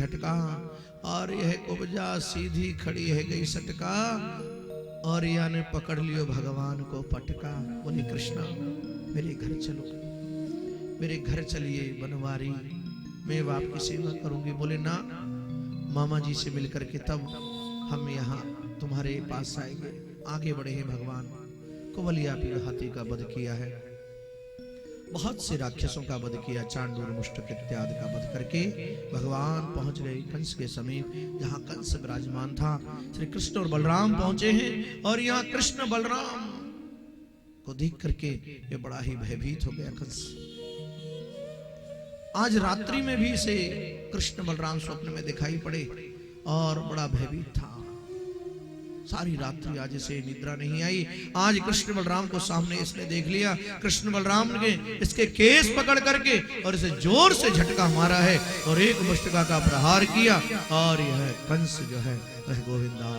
झटका, और यह कुब्जा सीधी खड़ी है गई सटका, और या ने पकड़ लियो भगवान को पटका। बोले कृष्णा मेरे घर चलो, मेरे घर चलिए बनवारी, मैं बाप की सेवा करूंगी। बोले ना, मामा जी से मिलकर के तब हम यहाँ तुम्हारे पास आएंगे। आगे बढ़े हैं भगवान। कुबलिया पीर हाथी का वध किया है, बहुत से राक्षसों का वध किया, चांडूर मुष्टक इत्यादि का वध करके भगवान पहुंच गए कंस के समीप, जहां कंस विराजमान था। श्री कृष्ण और बलराम पहुंचे हैं, और यहाँ कृष्ण बलराम को देख करके ये बड़ा ही भयभीत हो गया कंस। आज रात्रि में भी इसे कृष्ण बलराम स्वप्न में दिखाई पड़े और बड़ा भयभीत था। सारी रात्रि आज इसे निद्रा नहीं आई। आज कृष्ण बलराम को सामने इसने देख लिया। कृष्ण बलराम ने इसके केस पकड़ करके और इसे जोर से झटका मारा है और एक मुष्टिका का प्रहार किया, और यह कंस जो है वह गोविंदा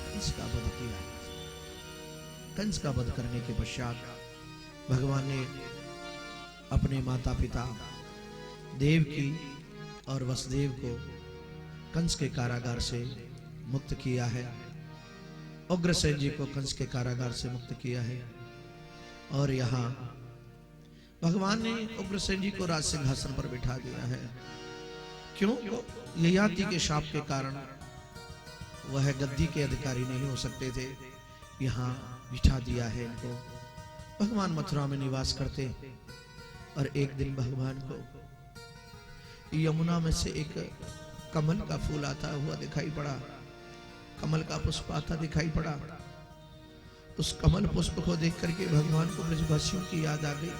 कंस का वध किया। कंस का वध करने के पश्चात भगवान ने अपने माता पिता देवकी और वसुदेव को कंस के कारागार से मुक्त किया है। उग्रसेन जी को कंस के कारागार से मुक्त किया है। और यहाँ भगवान ने उग्रसेन जी को राज सिंहासन पर बिठा दिया है। क्यों? ययाति के शाप के कारण वह गद्दी के अधिकारी नहीं हो सकते थे, यहाँ बिठा दिया है इनको। भगवान मथुरा में निवास करते, और एक दिन भगवान को यमुना में से एक कमल का फूल आता हुआ दिखाई पड़ा, कमल का पुष्प आता दिखाई पड़ा। उस कमल पुष्प को देख करके भगवान को ब्रजवासियों की याद आ गई,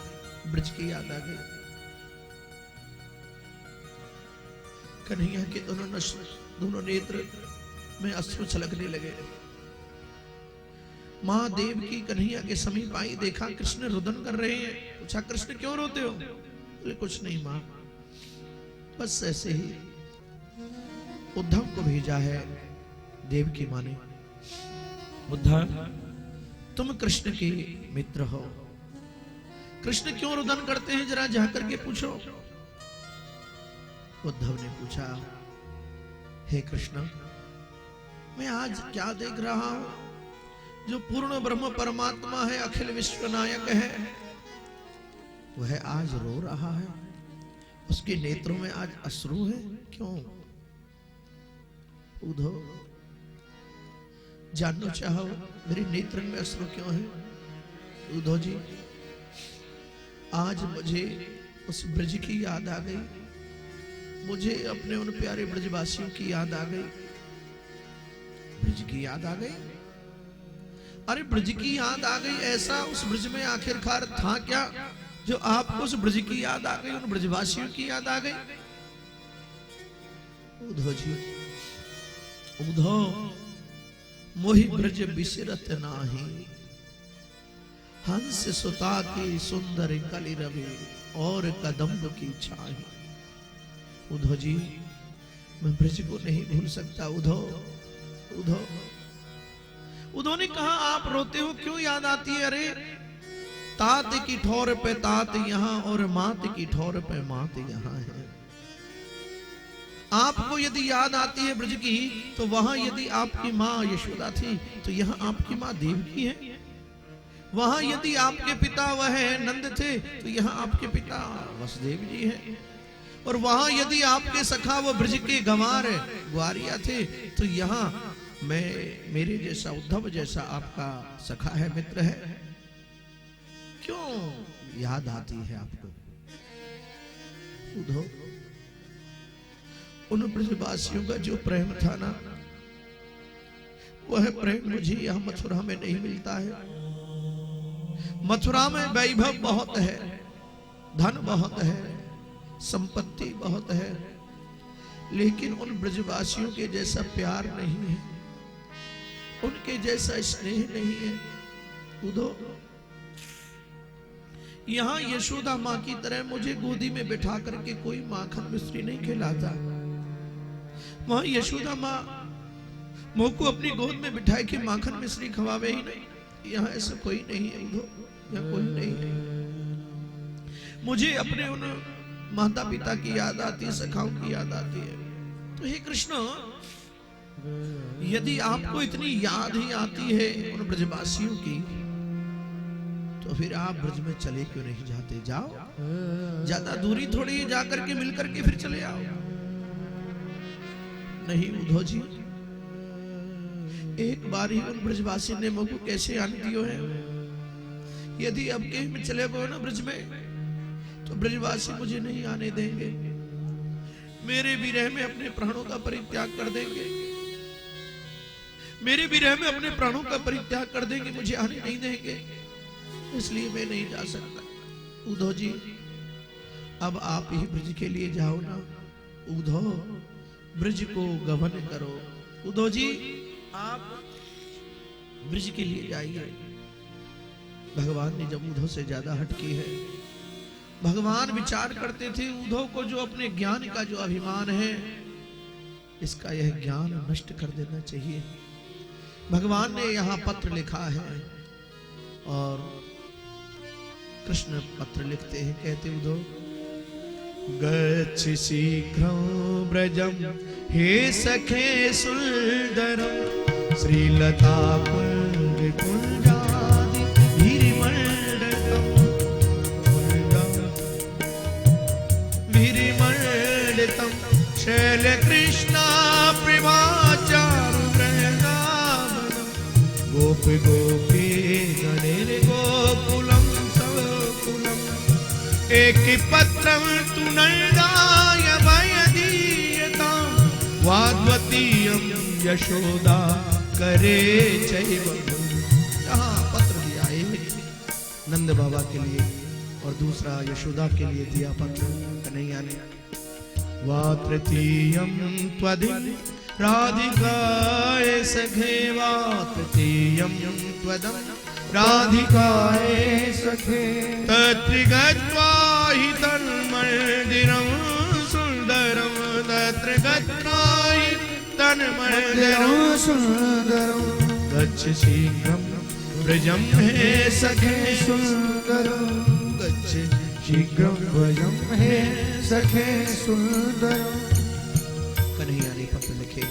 ब्रज की याद आ गई। कन्हैया के दोनों नेत्र में अश्रु छलकने लगे। मां देव की कन्हैया के समीप आई, देखा कृष्ण रुदन कर रहे हैं। पूछा कृष्ण क्यों रोते हो? बोले कुछ नहीं मां, बस ऐसे ही। उद्धव को भेजा है देव की मां ने। उद्धव तुम कृष्ण के मित्र हो, कृष्ण क्यों रुदन करते हैं जरा जाकर के पूछो। उद्धव ने पूछा हे कृष्ण, मैं आज क्या देख रहा हूं, जो पूर्ण ब्रह्म परमात्मा है, अखिल विश्व नायक है, वह आज रो रहा है, उसके नेत्रों में आज अश्रु है। क्यों? उद्धव जानना चाहो मेरे नेत्र में अश्रु क्यों है? उद्धव जी, आज मुझे उस ब्रज की याद आ गई, मुझे अपने उन प्यारे ब्रजवासियों की याद आ गई। ब्रज की याद आ गई? अरे ब्रज की याद आ गई, ऐसा उस ब्रज में आखिरकार था क्या जो आपको उस ब्रज की याद आ गई, उन ब्रजवासियों की याद आ गई? उद्धव जी, उद्धव मोहि ब्रज बिसरत नाही, हंस सुता की सुंदर कलि रवि और कदम्ब की छाई। उद्धव जी, मैं ब्रज को नहीं भूल सकता। उद्धव उद्धव उद्धव ने कहा आप रोते हो, क्यों याद आती है? अरे तात की ठोर पे तात यहाँ और मात की ठोर पे मात यहाँ है। आपको यदि याद आती है ब्रज की, तो वहां यदि आपकी माँ यशोदा थी तो यहाँ आपकी माँ देवकी है। वहां यदि आपके पिता वह नंद थे तो यहाँ आपके पिता वसुदेव जी हैं। और वहां यदि आपके सखा वो ब्रज के गंवार ग्वारिया थे तो यहाँ मैं, मेरे जैसा उद्धव जैसा आपका सखा है, मित्र है। क्यों याद आती है आपको? उद्धव, उन ब्रजवासियों का जो प्रेम था ना, वह प्रेम मुझे यहाँ मथुरा में नहीं मिलता है। मथुरा में वैभव बहुत है, धन बहुत है, संपत्ति बहुत है, लेकिन उन ब्रजवासियों के जैसा प्यार नहीं है, उनके जैसा स्नेह नहीं है। उद्धव, यहाँ यशोदा माँ की तरह मुझे गोदी में बिठा करके कोई माखन मिश्री नहीं खिलाता। वहां यशोदा माँ मोको अपनी गोद में बिठाए के माखन मिश्री खवावे ही नहीं। यहाँ ऐसा कोई नहीं है उद्धव, यहाँ कोई नहीं है। मुझे अपने उन माता पिता की याद आती है, सखाओं की याद आती है। तो हे कृष्ण, यदि आपको इतनी याद ही आती है उन ब्रजवासियों की, तो फिर आप ब्रज में चले क्यों नहीं जाते? जाओ, ज्यादा दूरी थोड़ी है, जाकर के मिलकर के फिर चले आओ। नहीं उद्धव जी, एक बार ही उन ब्रजवासी ने मुझको कैसे आने दियो है। यदि अब कहीं में चले गए ना ब्रज में, तो ब्रजवासी मुझे नहीं आने देंगे, मेरे विरह में अपने प्राणों का परित्याग कर देंगे, मेरे विरह में अपने प्राणों का परित्याग कर देंगे, मुझे आने नहीं देंगे, इसलिए मैं नहीं जा सकता। उद्धव जी, अब आप ही ब्रज के लिए जाओ ना। उद्धव, ब्रज को गमन करो। उद्धव जी, आप ब्रज के लिए जाइए। भगवान ने जब उद्धव से ज्यादा हट की है, भगवान विचार करते थे उद्धव को जो अपने ज्ञान का जो अभिमान है, इसका यह ज्ञान नष्ट कर देना चाहिए। भगवान ने यहाँ पत्र लिखा है और कृष्ण पत्र लिखते हैं, कहते उद्धव, गच्छ शीघ्रं ब्रजं हे सखे सुंदरं श्रीलता कुंज कुंजादि गिरिमंडलम गिरिमंडलम शैल कृष्णा प्रेमाचारु वृंदावनम गोप गोपी गणेर गोकुलम सकुलम एक पत्रम तु नंदाय वयदीयतां वाद्वतीयं यशोदा करे चैव। यहाँ पत्र दिया एक नंद बाबा के लिए और दूसरा यशोदा के लिए दिया पत्र कन्हैया ने। वा तृतीयं त्वदिं राधिकाय सखे, वा तृतीयं त्वदं राधिकाय सखे, तत्र गत्वा हि तन्मन्दिरं सुन्दरं, तत्र गत्वा हि तन्मन्दिरं सुन्दरं, गच्छ शीघ्रं ब्रजं हे सखे सुन्दरं, गच्छ शीघ्रं ब्रजं हे सखे सुन्दरं। कन्हैया ने पत्र लिखे।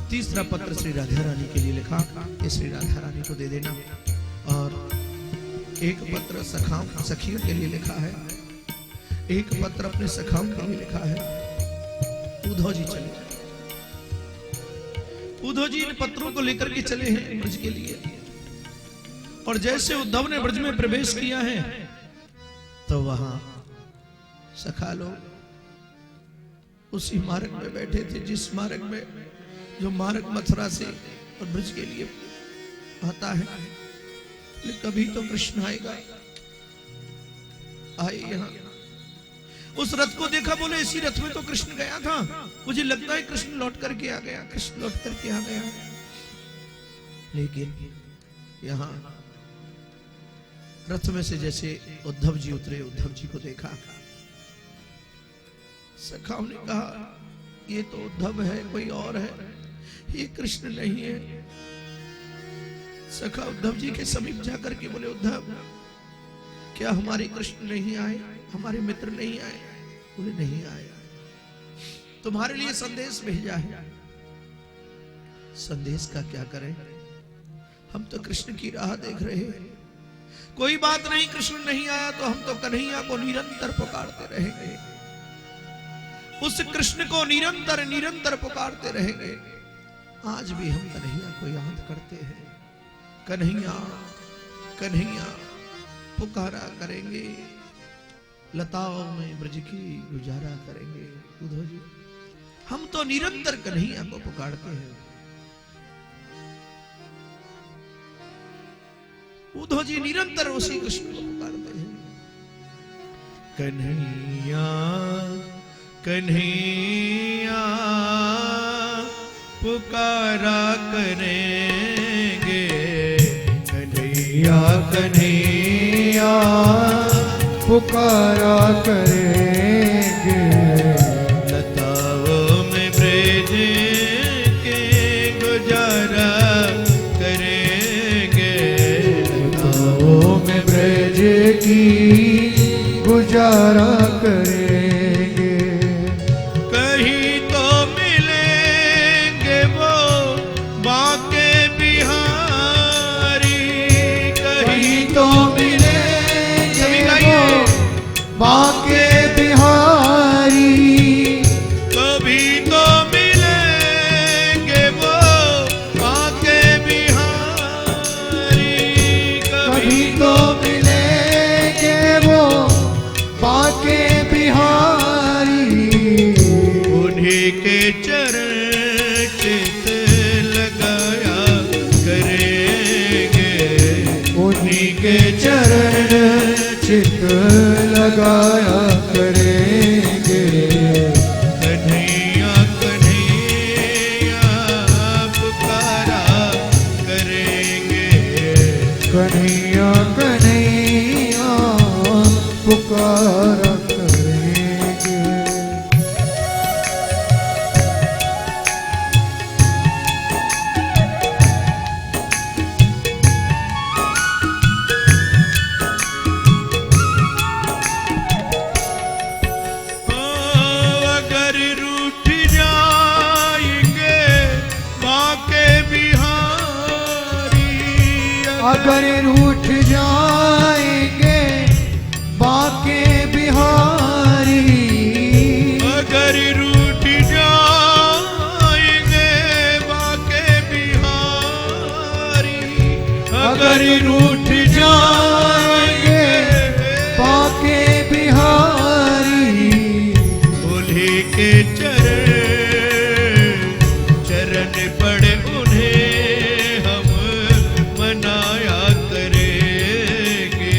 तीसरा पत्र श्री राधा रानी के लिए लिखा, ये श्री राधा रानी को दे देना। और एक पत्र सखियों के लिए लिखा है, एक पत्र अपने सखाओं के लिए लिखा है। उद्धव जी चले, उद्धव जी इन पत्रों को लेकर के चले हैं ब्रज के लिए। और जैसे उद्धव ने ब्रज में प्रवेश किया है, तो वहां सखा लोग उसी मार्ग में बैठे थे, जिस मार्ग में जो मार्ग मथुरा से और ब्रज के लिए आता है। कभी तो कृष्ण आएगा, आए यहाँ। उस रथ को देखा, बोले इसी रथ में तो कृष्ण गया था, मुझे लगता है कृष्ण लौट करके आ गया, कृष्ण लौट करके आ गया। लेकिन यहाँ रथ में से जैसे उद्धव जी उतरे, उद्धव जी को देखा, सखाओं ने कहा ये तो उद्धव है, कोई और है, ये कृष्ण नहीं है। सखा उद्धव जी के समीप जाकर के बोले, उद्धव क्या हमारे कृष्ण नहीं आए, हमारे मित्र नहीं आए? बोले नहीं आए, तुम्हारे लिए संदेश भेजा है। संदेश का क्या करें, हम तो कृष्ण की राह देख रहे हैं। कोई बात नहीं, कृष्ण नहीं आया तो हम तो कन्हैया को निरंतर पुकारते रहेंगे, उस कृष्ण को निरंतर निरंतर पुकारते रहेंगे। आज भी हम कन्हैया को याद करते हैं, कन्हैया कन्हैया पुकारा करेंगे, लताओं में ब्रज की गुजारा करेंगे। उद्धव जी, हम तो निरंतर कन्हैया को पुकारते हैं। उद्धव जी निरंतर उसी कृष्ण को पुकारते हैं। कन्हैया कन्हैया पुकारा करेंगे, कन्हैया कन्हैया पुकारा करेंगे, लताओं में ब्रज के गुजारा करेंगे, लताओं में ब्रज की गुजारा करेंगे। चरण चित लगाया करेंगे। कन्हैया कन्हैया पुकारा करेंगे। कन्हैया कन्हैया पुकारा करेंगे। अगर रूठ जाएंगे बाके बिहारी। अगर रूठ जाएंगे बाके बिहारी। अगर रूठ जाएंगे बाके बिहारी। अगर रूठ जाएंगे बाके बिहारी। उन्हीं के चरण पड़े उन्हें हम मनाया करेंगे।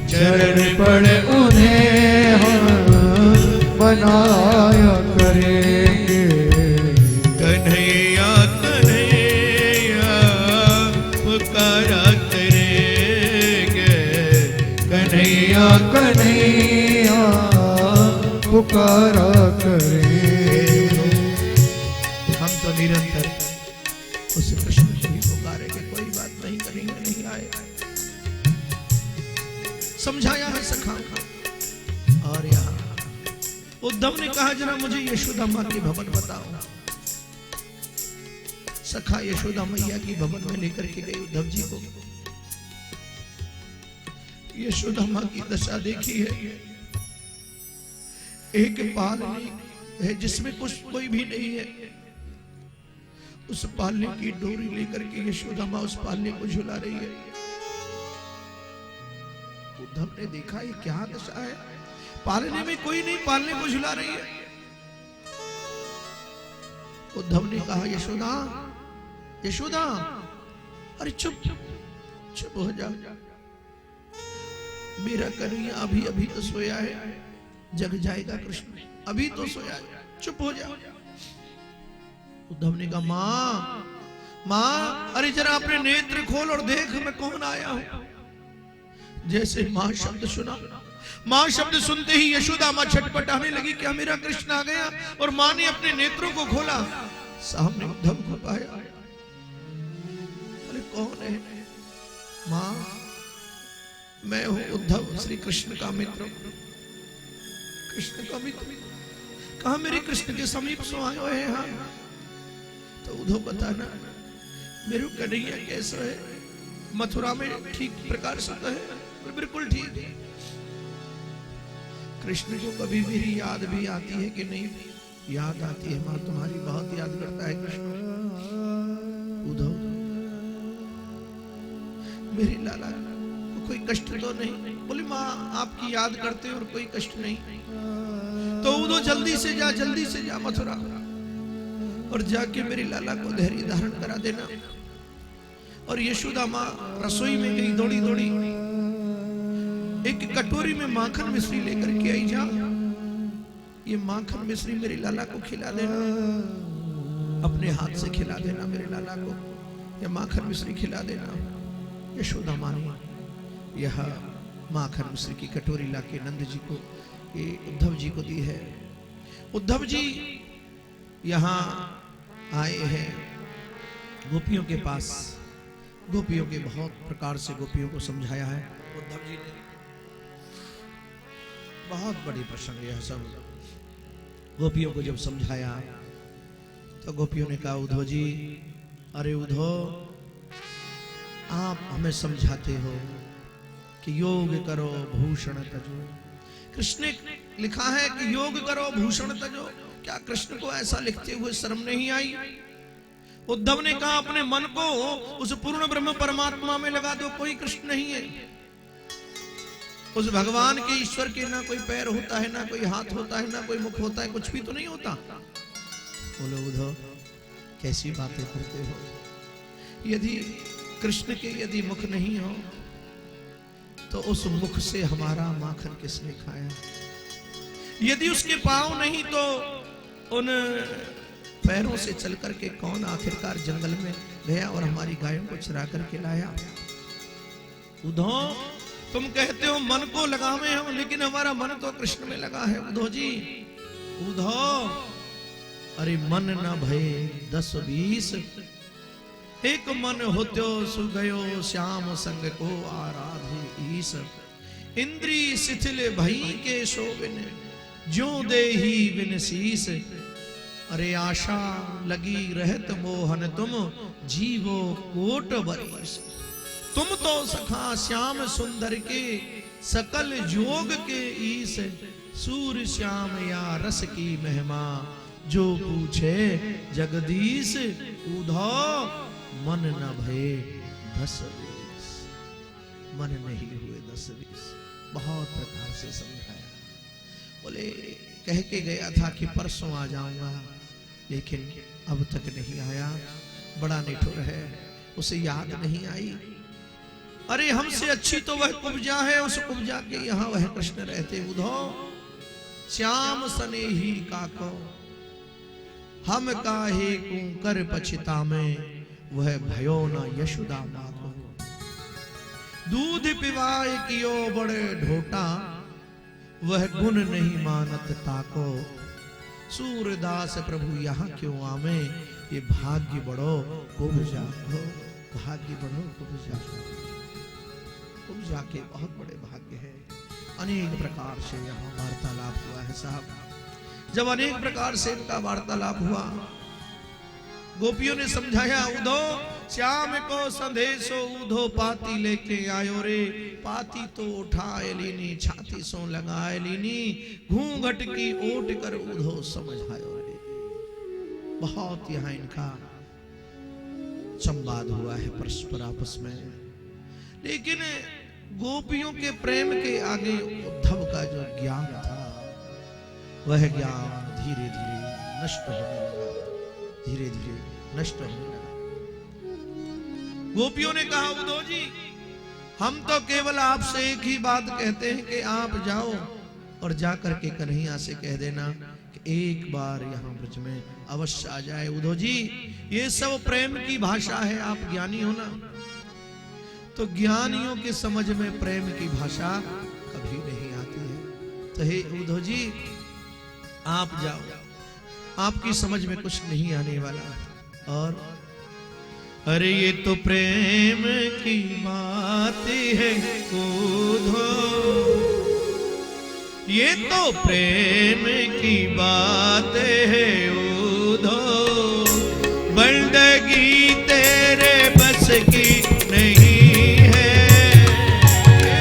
चरण पड़ उन्हें हम बनाया करेंगे। कन्हैया कन्हैया पुकारा करेंगे। कन्हैया कन्हैया पुकारा करेंगे। हम तो निरंतर उस कृष्ण को ही पुकारेंगे, कोई बात नहीं करेंगे, नहीं आए। समझाया है सखा। और यहाँ उद्धव ने कहा जरा मुझे यशोदा माँ के भवन बताओ। सखा यशोदा मैया की भवन में लेकर के गई उद्धव जी को। यशोदा माँ की दशा देखी है। एक पालनी है जिसमें कुछ कोई भी नहीं है। उस पालने की डोरी लेकर के यशोदा माँ उस पालने को झुला रही है। उद्धव ने देखा ये क्या दशा है, पालने में कोई नहीं, पालने को झुला रही है। उद्धव ने कहा यशोदा यशोदा, अरे चुप चुप हो जा। मेरा कन्हैया अभी अभी तो सोया है, जग जाएगा कृष्ण, अभी तो सोया है, चुप हो जा। उद्धव ने कहा माँ माँ, अरे जरा अपने नेत्र खोल और देख मैं कौन आया हूं। जैसे माँ शब्द सुना, माँ शब्द सुनते ही यशोदा माँ छटपटाने लगी, क्या मेरा कृष्ण आ गया? और माँ ने अपने नेत्रों को खोला, सामने उद्धव को पाया। अरे कौन है? माँ मैं हूं उद्धव, श्री कृष्ण का मित्र, कृष्ण का मित्र। कहा मेरे कृष्ण के समीप सो आए हुए हैं। हाँ तो उद्धव बताना मेरे कन्हैया कैसा है? मथुरा में ठीक प्रकार से है, बिल्कुल ठीक है। कृष्ण को कभी मेरी याद भी आती है कि नहीं? याद आती है माँ, तुम्हारी बहुत याद करता है कृष्ण। उद्धव मेरी लाला को कोई कष्ट तो नहीं? बोली माँ आपकी याद करते और कोई कष्ट नहीं। तो उद्धव जल्दी से जा मथुरा, और जाके मेरी लाला को धैर्य धारण करा देना। और यशोदा माँ रसोई में गई दौड़ी दौड़ी, एक कटोरी में माखन मिश्री लेकर के आई। जा ये माखन मिश्री मेरी लाला को खिला देना, अपने हाथ से खिला देना मेरे लाला को, या माखन मिश्री खिला देना। यशोदा माँ ने यह माखन मिश्री की कटोरी लाके नंद जी को, ये उद्धव जी को दी है। उद्धव जी यहाँ आए हैं गोपियों के पास, गोपियों के बहुत प्रकार से गोपियों को समझाया है उद्धव जी ने। बहुत बड़ी प्रसंग यह सब। गोपियों को जब समझाया तो गोपियों ने कहा उद्धव जी, अरे उद्धव आप हमें समझाते हो कि योग करो भूषण तजो। कृष्ण ने लिखा है कि योग करो भूषण तजो। क्या कृष्ण को ऐसा लिखते हुए शर्म नहीं आई? उद्धव ने कहा अपने मन को उस पूर्ण ब्रह्म परमात्मा में लगा दो, कोई कृष्ण नहीं है। उस भगवान के ईश्वर के ना कोई पैर होता है, ना कोई हाथ होता है, ना कोई मुख होता है, कुछ भी तो नहीं होता। बोलो उद्धव कैसी बातें करते हो? यदि कृष्ण के यदि मुख नहीं हो, तो उस मुख से हमारा माखन किसने खाया? यदि उसके पांव नहीं तो उन पैरों से चल करके कौन आखिरकार जंगल में गया और हमारी गायों को चरा करके लाया? उद्धव, तुम कहते हो मन को लगावे हम, लेकिन हमारा मन तो कृष्ण में लगा है उद्धव जी। उद्धव, अरे मन न भये 10-20, एक मन होत्यो सुगयो श्याम संग को आराधे ईस। इंद्री शिथिल भई के शोभिन ज्यों देहि बिन शीस। अरे आशा लगी रहत मोहन तुम जीवो कोट बरीस। तुम तो सखा श्याम सुंदर के सकल जोग के ईस। सूर श्याम या रस की महिमा जो पूछे जगदीश। उद्धव, मन न भये 10-20, मन नहीं हुए 10-20। बहुत प्रकार से समझाया। बोले कह के गया था कि परसों आ जाऊंगा, लेकिन अब तक नहीं आया। बड़ा निठुर है, उसे याद नहीं आई। अरे हमसे अच्छी तो वह कुब्जा है, उस कुब्जा के यहाँ वह कृष्ण रहते। उद्धव, श्याम सने ही काको हम काहे कर पछिता में। वह भयो न यशोदा माको। दूध पिवाए कियो बड़े ढोटा, वह गुण नहीं मानत ताको। सूरदास प्रभु यहाँ क्यों आवे, ये भाग्य बड़ो कुब्जा हो। भाग्य बड़ो कुब्जा। कुब्जा के बहुत बड़े भाग्य है। अनेक प्रकार से यहाँ वार्तालाप हुआ है साहब। जब अनेक प्रकार से इनका वार्तालाप हुआ, गोपियों ने समझाया, उद्धव श्याम को संदेशो उधो पाती लेके आयो रे। पाती तो उठाए लीनी, छाती सो लगाए लीनी, घूंघट की ओट कर उधो समझायो रे। बहुत यहाँ इनका संवाद हुआ है परस्पर आपस में, लेकिन गोपियों के प्रेम के आगे उद्धव का जो ज्ञान था, वह ज्ञान धीरे धीरे नष्ट होने लगा। धीरे धीरे नष्ट होने लगा। गोपियों ने कहा, उद्धव जी हम तो केवल आपसे एक ही बात कहते हैं कि आप जाओ और जाकर के कन्हैया से कह देना कि एक बार यहाँ ब्रज में अवश्य आ जाए। उद्धव जी ये सब प्रेम की भाषा है, आप ज्ञानी हो ना, तो ज्ञानियों के समझ में प्रेम की भाषा कभी नहीं आती है। तो हे उद्धव जी आप जाओ, आपकी समझ में कुछ नहीं आने वाला। और अरे ये तो प्रेम की बात है उद्धव, ये तो प्रेम की बात है उद्धव। बंदगी तेरे बस की नहीं है।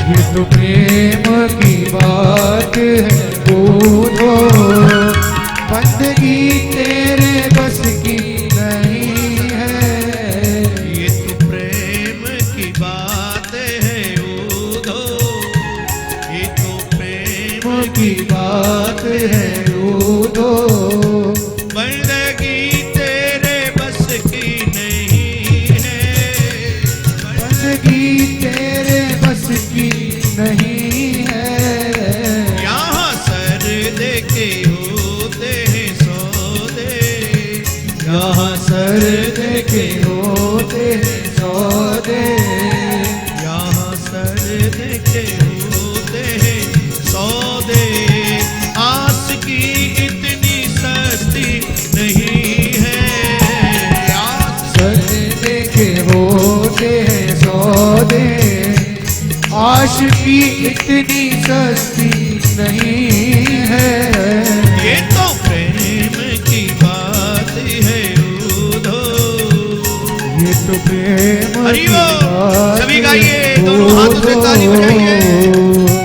ये तो प्रेम की बात है उद्धव, बंदगी तेरे बस की नहीं है। ये तो प्रेम की बात है उद्धव, ये तो प्रेम की बात है उद्धव, बंदगी तेरे बस की नहीं है। बंदगी तेरे बस की नहीं है। यहाँ सर देके होते हैं सौदे, यहाँ सर देके होते हैं सौदे, यहाँ सर देके होते हैं सौदे। आस की इतनी सस्ती नहीं है। आस सर देके होते हैं सौदे, आश की इतनी सस्ती नहीं है। ये तो प्रेम की बात है उद्धव, ये तो प्रेम हरि की बोल। बात सभी गाइए, है दोनों हाथों से ताली बजाइए। उद्धव।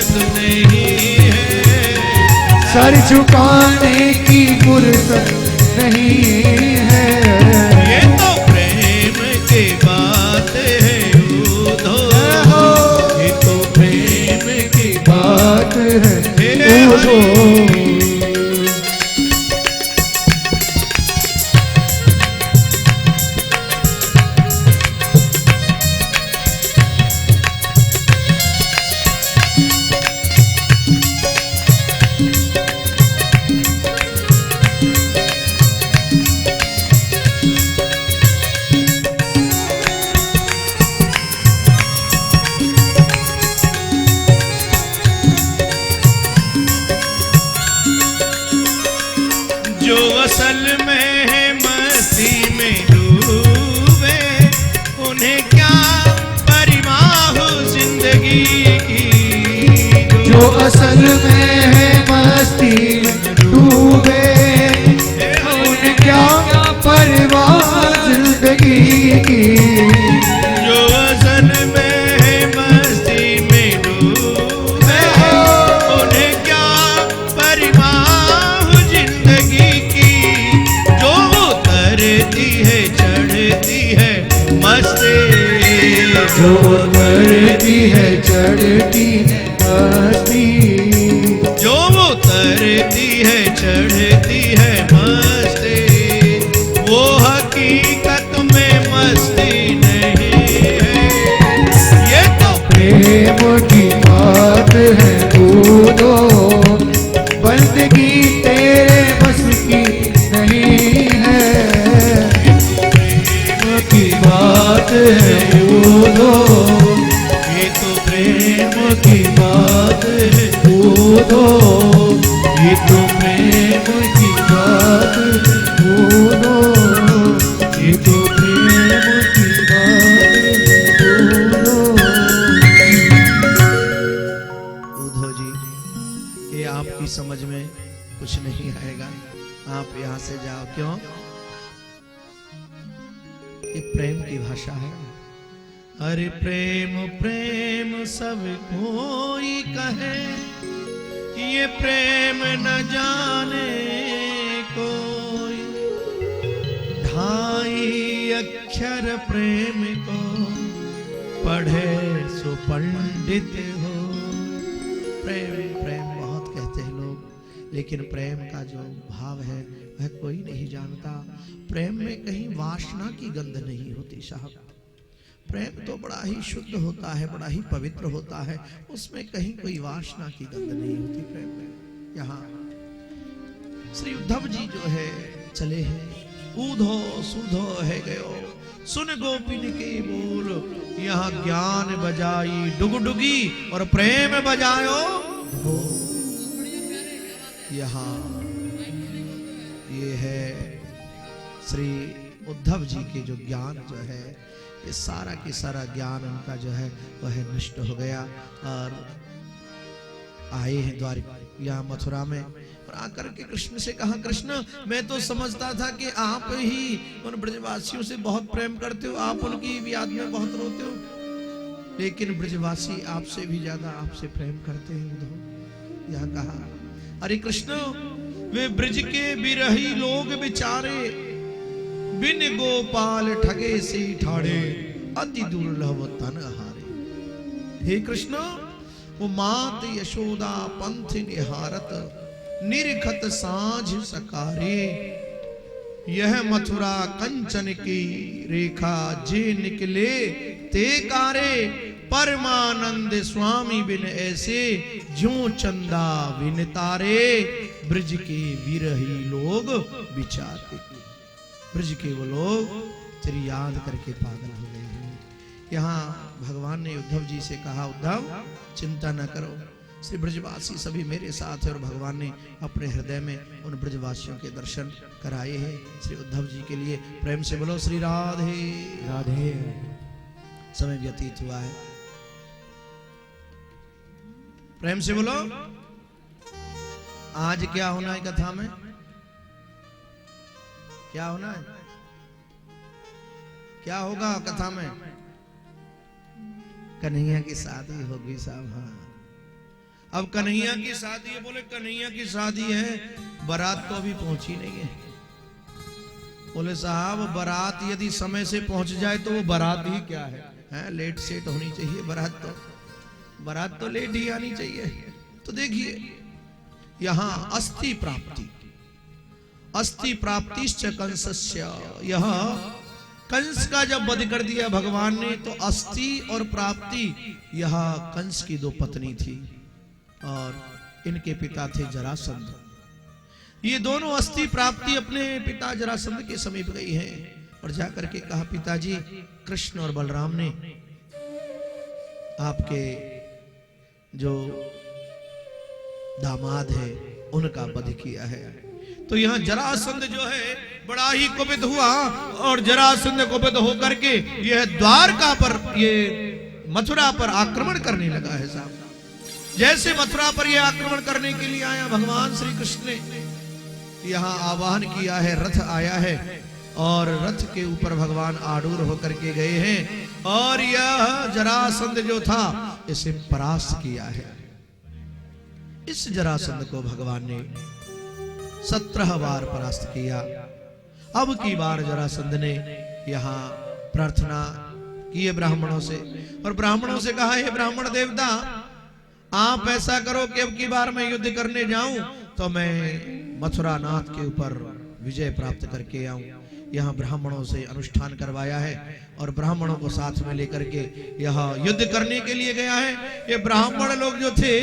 फुर्सत नहीं है, सर झुकाने की फुर्सत नहीं है। ये तो प्रेम की बात है उधो, ये तो प्रेम की बात है उधो। जो असल में है मस्ती में डूबे, उन्हें क्या परवाह जिंदगी की। जो असल में है मस्ती में डूबे, उन्हें क्या परवाह जिंदगी की। जो असल में है मस्ती में डूबे, उन्हें क्या परवाह जिंदगी की। जो उतरती है चढ़ती है मस्ती, जो उतरती है चढ़ती मस्ती, जो उतरती है चढ़ती है मस्ती, वो हकीकत में मस्ती नहीं है। ये तो प्रेम की बात है कूदो, बंदगी तेरे बस की नहीं है। प्रेम की बात है कूदो, ये तो प्रेम की बात है कूदो, ये तो प्रेम की बात है कूदो, ये तो प्रेम की बात है कूदो। उद्धव जी, ये आपकी समझ में कुछ नहीं आएगा, आप यहाँ से जाओ। क्यों? ये प्रेम की भाषा है। अरे प्रेम प्रेम सब कोई कहे, ये प्रेम न जाने कोई। ढाई अक्षर प्रेम को पढ़े सो पंडित हो। प्रेम प्रेम बहुत कहते हैं लोग, लेकिन प्रेम का जो भाव है वह कोई नहीं जानता। प्रेम में कहीं वासना की गंध नहीं होती साहब। प्रेम तो बड़ा ही शुद्ध होता है, बड़ा ही पवित्र होता है, उसमें कहीं कोई वासना की गंध नहीं होती प्रेम में। यहाँ श्री उद्धव जी जो है चले हैं, ऊधो सूधो है गयो सुन गोपिन के बोल, यहाँ ज्ञान बजाई डुगडुगी और प्रेम बजायो ढोल। यहाँ ये है श्री उद्धव जी के जो ज्ञान जो है, ये सारा की सारा ज्ञान उनका जो है वह नष्ट हो गया। और आए हैं द्वारिका यहाँ मथुरा में, और आकर के कृष्ण से कहा, कृष्ण मैं तो समझता था कि आप ही उन ब्रजवासियों से बहुत प्रेम करते हो, आप उनकी याद में बहुत रोते हो, लेकिन ब्रजवासी आपसे भी ज्यादा आपसे प्रेम करते हैं उद्धव। यह कहा, अरे कृष्ण वे ब्रज के बिरही लोग बेचारे, बिन गोपाल ठगे से ठाड़े, अति दुर्लभ तन हारे। हे कृष्ण, वो मात यशोदा पंथ निहारत, निरखत साझ सकारे। यह मथुरा कंचन की रेखा जे निकले ते कारे, परमानंद स्वामी बिन ऐसे ज्यों चंदा बिन तारे। ब्रज के विरही लोग विचारे, ब्रज के वो लोग तेरी याद करके पागल हो गए हैं। यहाँ भगवान ने उद्धव जी से कहा, उद्धव चिंता न करो, श्री ब्रजवासी सभी मेरे साथ है। और भगवान ने अपने हृदय में उन ब्रजवासियों के दर्शन कराए हैं श्री उद्धव जी के लिए। प्रेम से बोलो श्री राधे राधे। समय व्यतीत हुआ है, प्रेम से बोलो। आज क्या होना है कथा में? क्या होना है? क्या होगा कथा में? कन्हैया की शादी होगी साहब। हाँ, अब कन्हैया की शादी है, बोले कन्हैया की शादी है, बारात तो अभी पहुंची नहीं है। बोले साहब बारात यदि समय से पहुंच जाए तो वो बारात ही क्या है, लेट सेट होनी चाहिए बारात तो लेट ही आनी चाहिए। तो देखिए यहां अस्थि प्राप्तिश्च कंसस्य, यह कंस का जब वध कर दिया भगवान ने तो अस्थि और प्राप्ति, यह कंस की दो पत्नी थी और इनके पिता थे जरासंध। ये दोनों अस्थि प्राप्ति अपने पिता जरासंध के समीप गई हैं और जाकर के कहा पिताजी कृष्ण और बलराम ने आपके जो दामाद है उनका वध किया है। तो यहां जरासंध जो है बड़ा ही कुपित हुआ और जरासंध कुपित होकर के यह द्वारका पर, ये मथुरा पर आक्रमण करने लगा है साहब। जैसे मथुरा पर यह आक्रमण करने के लिए आया, भगवान श्री कृष्ण ने यहाँ आवाहन किया है, रथ आया है और रथ के ऊपर भगवान आरूढ़ होकर के गए हैं और यह जरासंध जो था इसे परास्त किया है। इस जरासंध को भगवान ने 17 बार परास्त किया। अब की बार जरासंध ने यहाँ प्रार्थना की है ब्राह्मणों से और ब्राह्मणों से कहा है ब्राह्मण देवता आप ऐसा करो कि अब की बार मैं युद्ध करने जाऊं तो मैं मथुरा नाथ के ऊपर विजय प्राप्त करके आऊं। यहाँ ब्राह्मणों से अनुष्ठान करवाया है और ब्राह्मणों को साथ में लेकर के यहाँ युद्ध करने के लिए गया है। ये ब्राह्मण लोग जो थे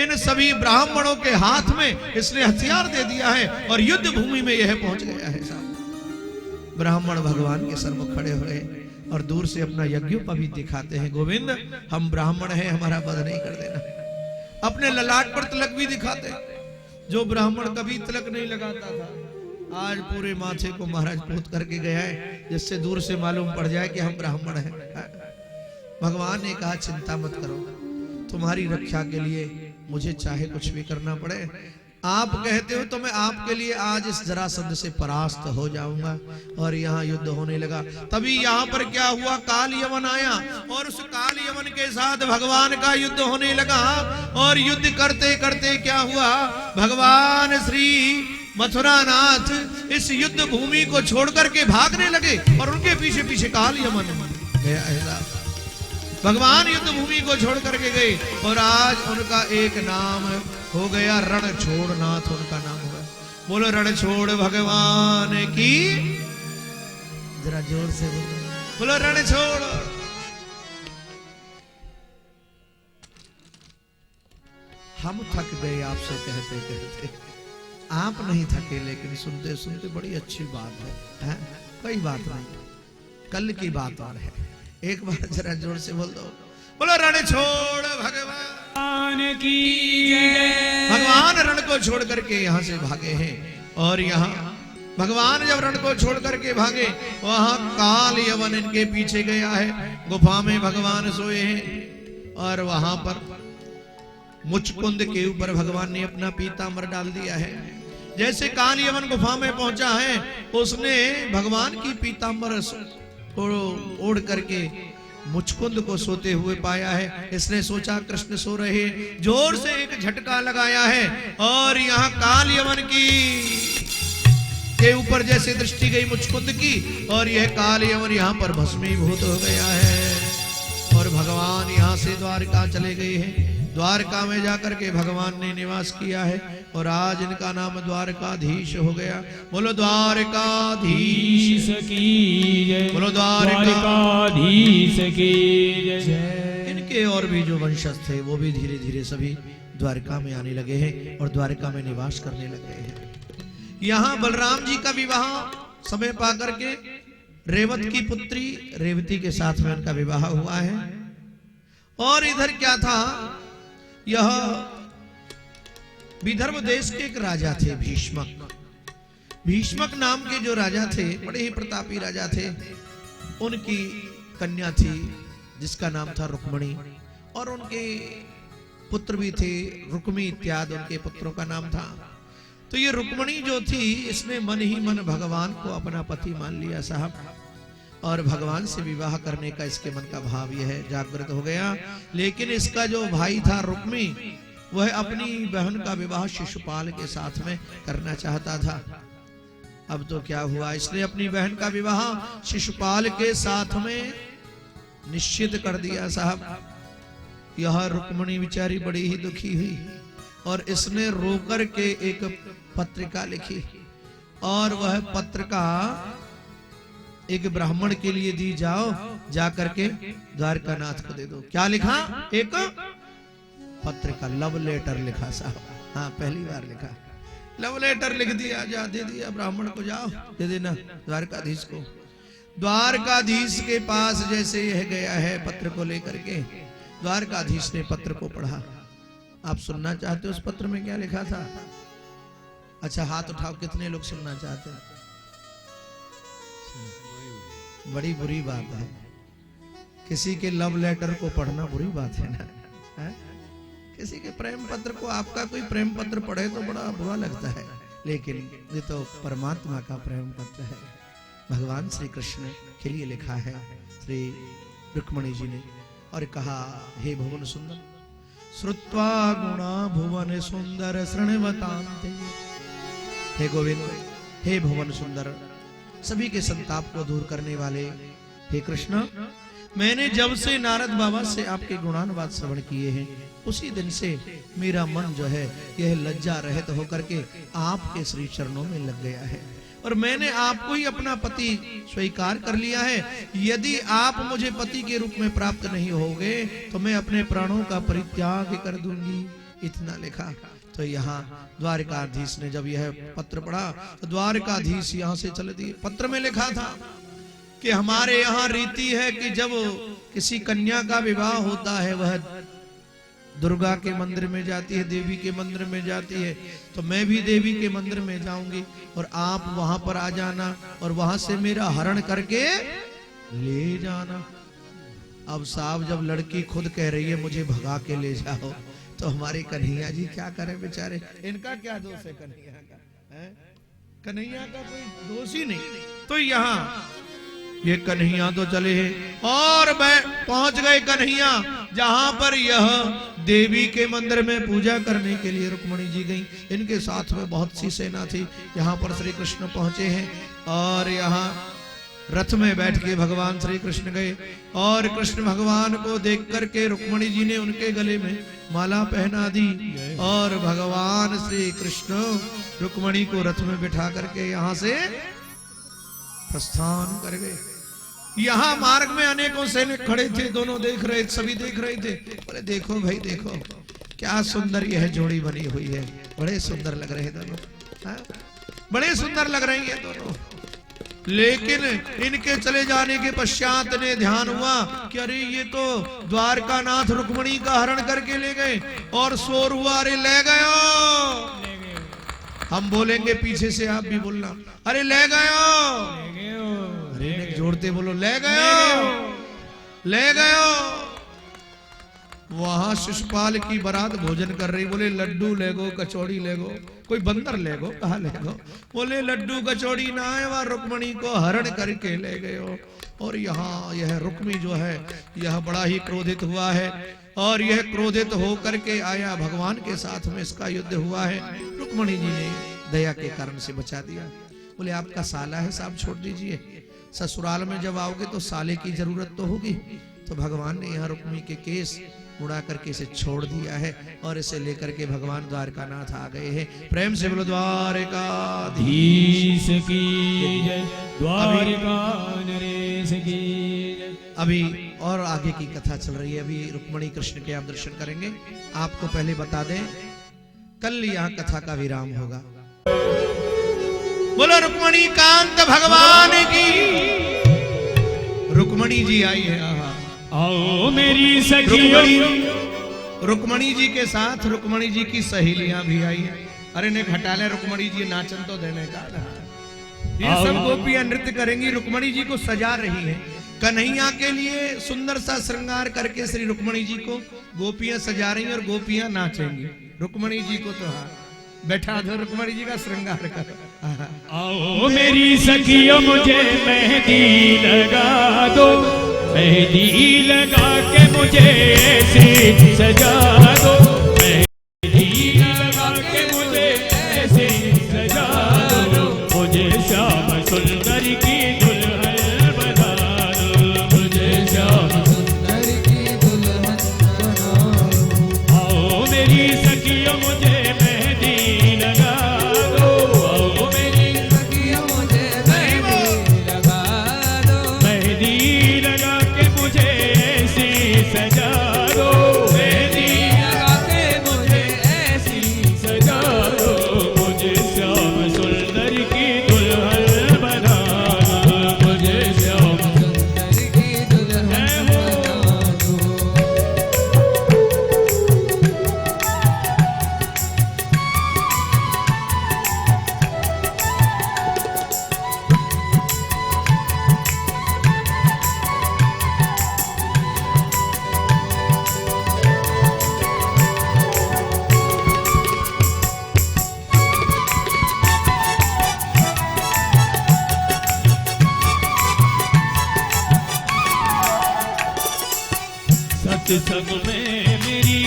इन सभी ब्राह्मणों के हाथ में इसने हथियार दे दिया है और युद्ध भूमि में यह पहुंच गया है साहब। ब्राह्मण भगवान के सन्मुख खड़े हुए और दूर से अपना यज्ञोपवीत दिखाते हैं, गोविंद हम ब्राह्मण हैं, हमारा वध नहीं कर देना। अपने ललाट पर तिलक भी दिखाते हैं। जो ब्राह्मण कभी तिलक नहीं लगाता था आज पूरे माथे को महाराज पोत करके गया है, जिससे दूर से मालूम पड़ जाए कि हम ब्राह्मण हैं। भगवान ने कहा चिंता मत करो, तुम्हारी रक्षा के लिए मुझे चाहे कुछ भी करना पड़े, आप कहते हो तो मैं आपके लिए आज इस जरासंध से परास्त हो जाऊंगा। और यहाँ युद्ध होने लगा। तभी यहाँ पर क्या हुआ, काल यवन आया और उस काल यवन के साथ भगवान का युद्ध होने लगा। और युद्ध करते करते क्या हुआ, भगवान श्री मथुरानाथ इस युद्ध भूमि को छोड़ करके भागने लगे और उनके पीछे पीछे काल यमन गया। भगवान युद्ध भूमि को छोड़ करके गए और आज उनका एक नाम हो गया रणछोड़ नाथ, उनका नाम हुआ। बोलो रणछोड़ भगवान की, जरा जोर से बोलो रणछोड़। हम थक गए आपसे कहते कहते, आप नहीं थके लेकिन सुनते सुनते बड़ी अच्छी बात है? कोई बात नहीं, कल की बात और है। एक बार जरा जोर से बोल दो, बोलो रणछोड़ भगवान की। भगवान रण को छोड़ करके यहाँ से भागे हैं और यहाँ भगवान जब रण को छोड़ करके भागे वहां काल यवन इनके पीछे गया है। गुफा में भगवान सोए हैं और वहां पर मुचकुंद के ऊपर भगवान ने अपना पीतांबर डाल दिया है। जैसे काल यवन गुफा में पहुंचा है उसने भगवान की पीतांबर को ओढ़ करके मुचकुंद को सोते हुए पाया है। इसने सोचा कृष्ण सो रहे, जोर से एक झटका लगाया है और यहाँ काल यवन की के ऊपर जैसे दृष्टि गई मुचकुंद की और यह काल यवन यहाँ पर भस्मीभूत हो गया है। और भगवान यहाँ से द्वारका चले गए हैं। द्वारका में जाकर के भगवान ने निवास किया है और आज इनका नाम द्वारकाधीश हो गया। बोलो द्वारकाधीश की जय, बोलो द्वारकाधीश की जय। इनके और भी जो वंशज थे वो भी धीरे धीरे सभी द्वारका में आने लगे हैं और द्वारका में निवास करने लगे हैं। यहाँ बलराम जी का विवाह समय पा करके रेवत की पुत्री रेवती के साथ में उनका विवाह हुआ है। और इधर क्या था, यह विदर्भ देश के एक राजा थे भीष्मक। भीष्मक नाम के जो राजा थे बड़े ही प्रतापी राजा थे। उनकी कन्या थी जिसका नाम था रुक्मणी और उनके पुत्र भी थे, रुक्मी इत्यादि उनके पुत्रों का नाम था। तो ये रुक्मणी जो थी इसने मन ही मन भगवान को अपना पति मान लिया साहब और भगवान से विवाह करने का इसके मन का भाव यह है जागृत हो गया। लेकिन इसका जो भाई था रुक्मी वह अपनी बहन का विवाह शिशुपाल के साथ में करना चाहता था। अब तो क्या हुआ, इसने अपनी बहन का विवाह शिशुपाल के साथ में निश्चित कर दिया। साहब यह रुक्मिणी बेचारी बड़ी ही दुखी हुई और इसने रोकर के एक पत्रिका लिखी और वह पत्रिका एक ब्राह्मण के लिए दी, जाओ जा करके द्वारकानाथ को दे दो। क्या लिखा? एक पत्रिका, लव लेटर लिखा साहब। हाँ, पहली बार लिखा, लव लेटर लिख दिया, जा दे दिया ब्राह्मण को, जाओ दे देना द्वारकाधीश को। द्वारकाधीश के पास जैसे यह गया है पत्र को लेकर के, द्वारकाधीश ने पत्र को पढ़ा। आप सुनना चाहते हो उस पत्र में क्या लिखा था? अच्छा हाथ उठाओ, कितने लोग सुनना चाहते हैं? बड़ी बुरी बात है, किसी के लव लेटर को पढ़ना बुरी बात है ना, है? किसी के प्रेम पत्र को, आपका कोई प्रेम पत्र पढ़े तो बड़ा बुरा लगता है, लेकिन ये तो परमात्मा का प्रेम पत्र है, भगवान श्री कृष्ण के लिए लिखा है श्री रुक्मिणी जी ने। और कहा, हे भुवन सुंदर, श्रुत्वा गुणा भुवन सुंदर शृण्वतान्ते। हे गोविंद, हे भुवन सुंदर, सभी के संताप को दूर करने वाले हे कृष्ण, मैंने जब से नारद बाबा से आपके गुणानुवाद श्रवण किए हैं, उसी दिन से मेरा मन जो है यह लज्जा रहित होकर के आपके श्री चरणों में लग गया है और मैंने आपको ही अपना पति स्वीकार कर लिया है। यदि आप मुझे पति के रूप में प्राप्त नहीं होगे तो मैं अपने प्राणों का परित्याग कर दूंगी। इतना लिखा। तो यहाँ द्वारकाधीश ने जब यह पत्र पढ़ा तो द्वारकाधीश यहाँ से चले दिए। पत्र में लिखा था कि हमारे यहाँ रीति है कि जब किसी कन्या का विवाह होता है वह दुर्गा के मंदिर में जाती है, देवी के मंदिर में जाती है, तो मैं भी देवी के मंदिर में जाऊंगी और आप वहां पर आ जाना और वहां से मेरा हरण करके ले जाना। अब साहब जब लड़की खुद कह रही है मुझे भगा के ले जाओ, तो हमारे कन्हैया जी क्या करें बेचारे, इनका क्या दोष है कन्हैया का, है? कन्हैया का कोई दोष ही नहीं। तो यहाँ ये कन्हैया तो चले हैं और पहुंच गए कन्हैया जहां पर यह देवी के मंदिर में पूजा करने के लिए रुक्मिणी जी गई। इनके साथ में बहुत सी सेना थी। यहाँ पर श्री कृष्ण पहुंचे हैं और यहाँ रथ में बैठ के भगवान श्री कृष्ण गए और कृष्ण भगवान को देख करके रुक्मिणी जी ने उनके गले में माला पहना दी और भगवान श्री कृष्ण रुक्मिणी को रथ में बिठा करके यहाँ से प्रस्थान कर गए। यहाँ मार्ग में अनेकों सैनिक खड़े थे, दोनों देख रहे, सभी देख रहे थे। बोले देखो भाई देखो क्या सुंदर यह जोड़ी बनी हुई है, बड़े सुंदर लग रहे दोनों, हाँ? बड़े सुंदर लग रहे हैं दोनों। लेकिन इनके चले जाने के पश्चात ने ध्यान हुआ कि अरे ये तो द्वारकानाथ रुक्मिणी का हरण करके ले गए और शोर हुआ, अरे ले गयो। हम बोलेंगे पीछे से, आप भी बोलना, अरे ले गयो। अरे जोड़ते बोलो, ले गयो, ले गयो। वहां शिशुपाल की बारात भोजन कर रही, बोले लड्डू ले गो, कचौड़ी ले गो। कोई बंदर ले गो, कहा ले गो? बोले लड्डू कचौड़ी ना आए, वह रुक्मिणी को हरण करके ले गए। और यहाँ यह रुक्मी जो है यह बड़ा ही क्रोधित हुआ है और यह क्रोधित हो करके आया, भगवान के साथ में इसका युद्ध हुआ है। रुक्मिणी जी ने दया के कारण से बचा दिया। बोले आपका साला है साहब, छोड़ दीजिए, ससुराल में जब आओगे तो साले की जरूरत तो होगी। तो भगवान ने यहाँ रुक्मी के केस उड़ा करके इसे छोड़ दिया है और इसे लेकर के भगवान द्वारकानाथ आ गए हैं। प्रेम से बोलो द्वारकाधीश की जय, द्वारका नरेश की जय। अभी और आगे की कथा चल रही है। अभी रुक्मिणी कृष्ण के आप दर्शन करेंगे। आपको पहले बता दें कल यहाँ कथा का विराम होगा। बोलो रुक्मिणी कांत भगवान की। रुक्मिणी जी आई है, आओ मेरी सखियों। रुक्मिणी जी के साथ रुक्मिणी जी की सहेलियां भी आई हैं। अरे ने घटा ले रुक्मिणी जी नाचन तो देने का। ये सब गोपियां नृत्य करेंगी, रुक्मिणी जी को सजा रही हैं। कन्हैया के लिए सुंदर सा श्रृंगार करके श्री रुक्मिणी जी को गोपियां सजा रही हैं और गोपियां नाचेंगी। रुक्मिणी जी को तो हाँ बैठा दो, रुक्मिणी जी का श्रृंगार करो। आओ मेरी सखियों मुझे मेहंदी लगा दो, मेहंदी लगा के मुझे ऐसे सजा दो, मेहंदी सत्संग में मेरी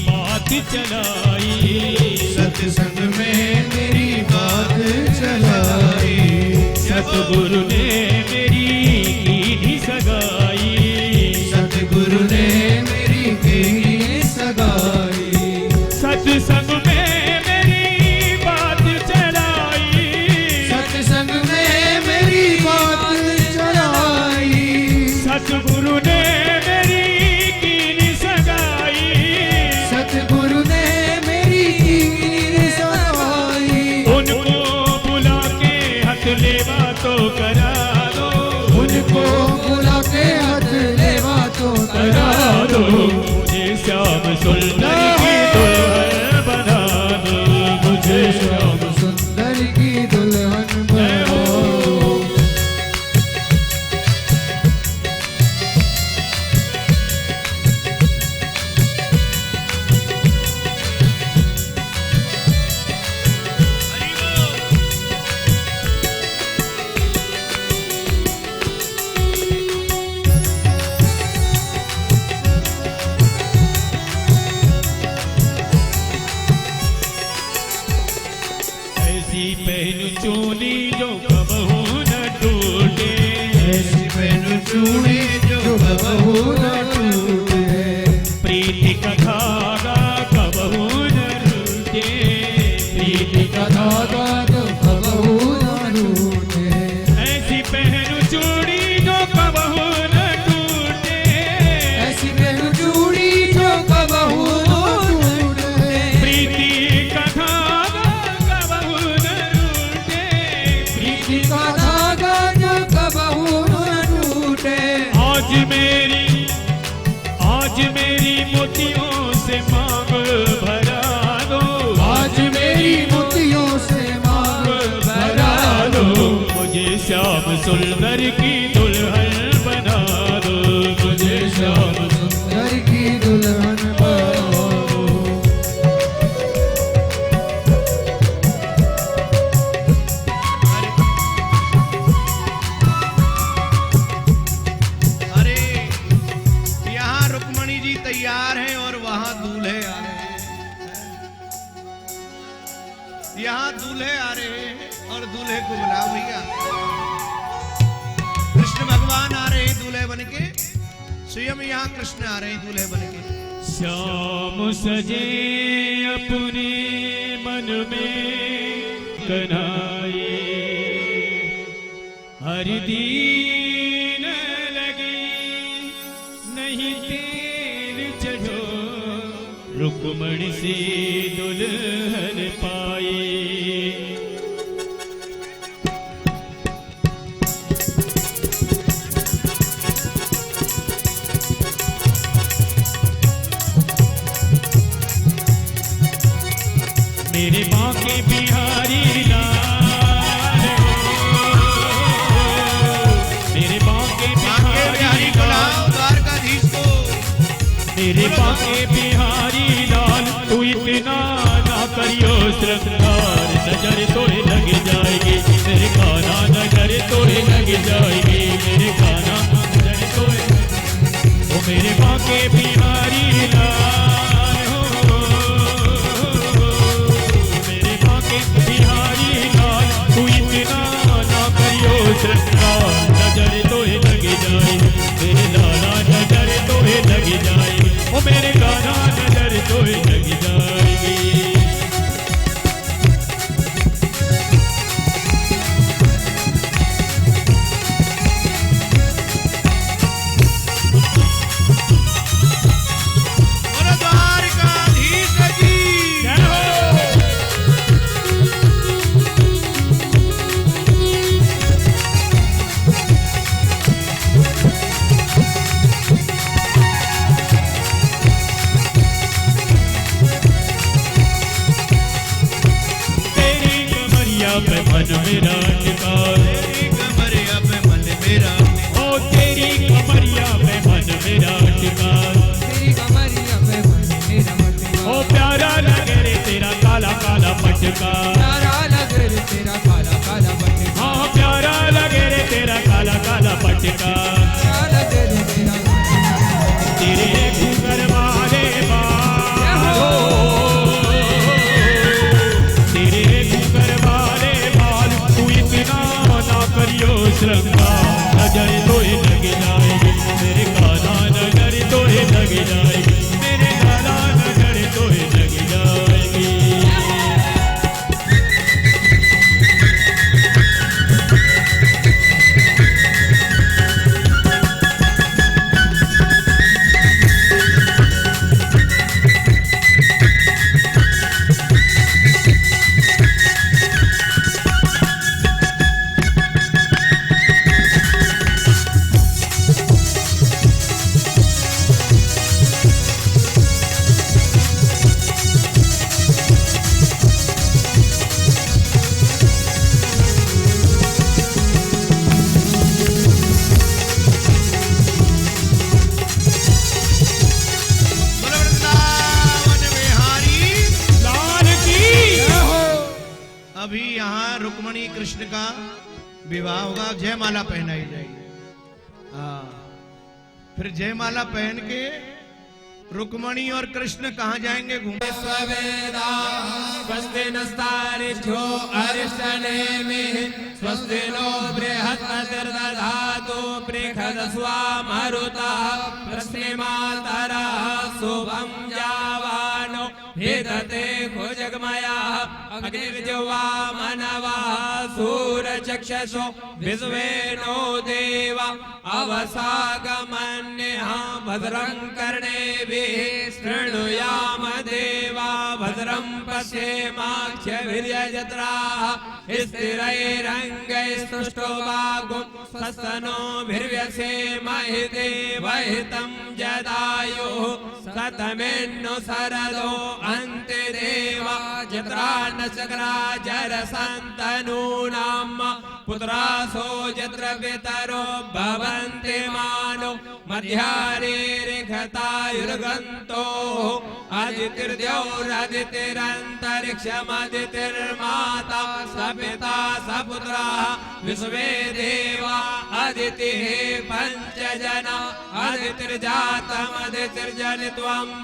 बात चलाई, सत्संग में मेरी बात चलाई, सतगुरु ने मेरी कीनी सगाई, सतगुरु ने मेरी कीनी सगाई, सत्संग में मेरी बात चलाई, सत्संग में मेरी बात चलाई, सतगुरु ने मेरी कीनी सगाई, सतगुरु ने मेरी कीनी सगाई, उनको बुला के हाथ लेवा तो करा दो, उनको बुला के हाथ लेवा तो करा दो, मुझे श्याम सुंदर की दुल्हन बना दो, मुझे श्याम सुंदर की दुल्हन बनाओ। ऐसी पहन चूनी जो कबहू न टूटे, ऐसी पहन चूड़ी जो कबहू न टूटे, प्रीति का धागा कबहू न टूटे, प्रीति का धागा जो कबहू न टूटे, ऐसी पहन चूड़ी जो कबहू न टूटे, ऐसी पहन चूड़ी जो कबहू न टूटे, प्रीति का धागा कबहू न टूटे, प्रीति का धागा जो कबहू न टूटे। आज मेरी मोतियों से मांग भरा दो, आज मेरी मोतियों से मांग भरा दो, मुझे श्याम सुंदर की दुल्हन बना दो, मुझे श्याम सुंदर की दुल्हन बनाओ। अरे यहाँ रुक्मणी जी तैयार हैं और वहां दूल्हे आ रहे हैं, यहाँ दूल्हे आ रहे हैं और दूल्हे को बुलाओ भैया। कृष्ण भगवान आ रहे हैं दूल्हे बनके, स्वयं यहाँ कृष्ण आ रहे हैं दूल्हे बनके। श्याम सजे अपने मन में कन्हाई, हर दीन लगी नहीं तेल चढ़ो, रुक्मणी से दुल्हन पाई। मेरे बांके बिहारी लाल हो, मेरे बांके बिहारी लाल, द्वारकाधीश को मेरे बांके बिहारी लाल, तू इतना ना करियो श्रृंगार, नजर तोड़े लग जाएगी मेरे खाना, नजर तोड़े लग जाएगी मेरे खाना, नजर तोड़े, ओ मेरे बांके बिहारी लाल हो, मेरे बांके बिहारी लाल, तू इतना ना करियो श्रृंगार, नजर तोड़े लग जाएगी मेरे लाला, नजर तोड़े लग जाएगी, ओ मेरे गाना नजर तोड़े लग जाएगी। बोलो द्वारकाधीश की जय हो। तेरी कमरिया पे मन मेरा टिका, तेरी कमरिया पे मन मेरा, ओ तेरी कमरिया पे मन मेरा टिका, तेरी कमरिया पे मन मेरा मटका, ओ प्यारा लगे रे तेरा काला काला पटका, प्यारा लगे रे तेरा काला काला मटका, हाँ प्यारा लगे रे तेरा काला काला पटका, प्यारा लगे रे तेरा काला काला मटका, तेरे घूंघट अभी यहाँ रुक्मणी कृष्ण का विवाह होगा, जयमाला पहनाई जाएगी। हाँ, फिर जयमाला पहन के रुक्मणी और कृष्ण कहाँ जाएंगे घूमने? स्ववेदा स्वस्ति नस्तारिभ्यो अरिष्टनेमिः स्वस्ति नो बृहस्पतिर्दधातु पृषदस्वामरुतः प्रश्नेमातरः शुभं जावानो भेदते भुजगमयः अग्निर्जुवा मनवः सूरचक्षसो विश्वेनो देवा अवसागमन्यः भद्रं कर्णेभिः शृणुयाम देवा भद्रं पश्येमाक्षभिर्यजत्राः स्थिरैरङ्गैस्तुष्टुवागुं स्वस्तनोभिर्व्यसेमहि देवहितं जदायुः शतमेन्नु शरदो अन्ते देवा जत्रा न चक्रा जरसन्तनूनाम् पुत्रासो यत्र पितरो भवन्ति मानो मध्यारेर्घतायुर्गन्तो अदितिर्द्यौरदितिरन्तरिक्षमदितिर्माता सपिता सपुत्राः विश्वे देवा अदितिः पञ्चजना अदितिर्जातमदितिर्जनित्वम्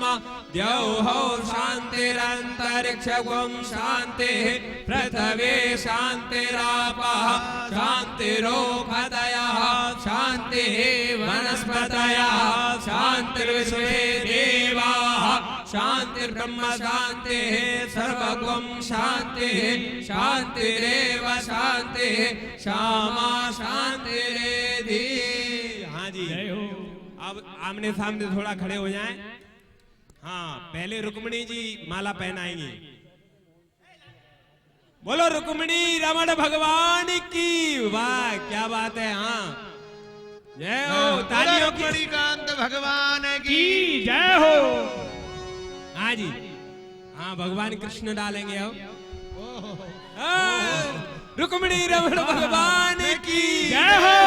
द्यौः शान्तिरन्तरिक्षगुं शान्तिः पृथ्वी शान्तिरापः शान्तिरोपदयः शान्तिः वनस्पतयः शान्तिर्विश्वे देवाः शान्तिर्ब्रह्म शान्तिः सर्वगुं शान्तिः शान्तिरेव शान्तिः श्यामा शान्तिरेधि। हाँ जी, अब आमने सामने थोड़ा खड़े हो जाएं। हाँ, पहले रुक्मिणी जी माला पहनाएंगी। बोलो रुक्मिणी रमण भगवान की। वाह क्या बात है। हाँ, जय हो। तालियों की। रुक्मिणीकांत भगवान की जय हो। हाँ जी, हाँ भगवान कृष्ण डालेंगे अब। रुक्मिणी रमण भगवान की जय हो।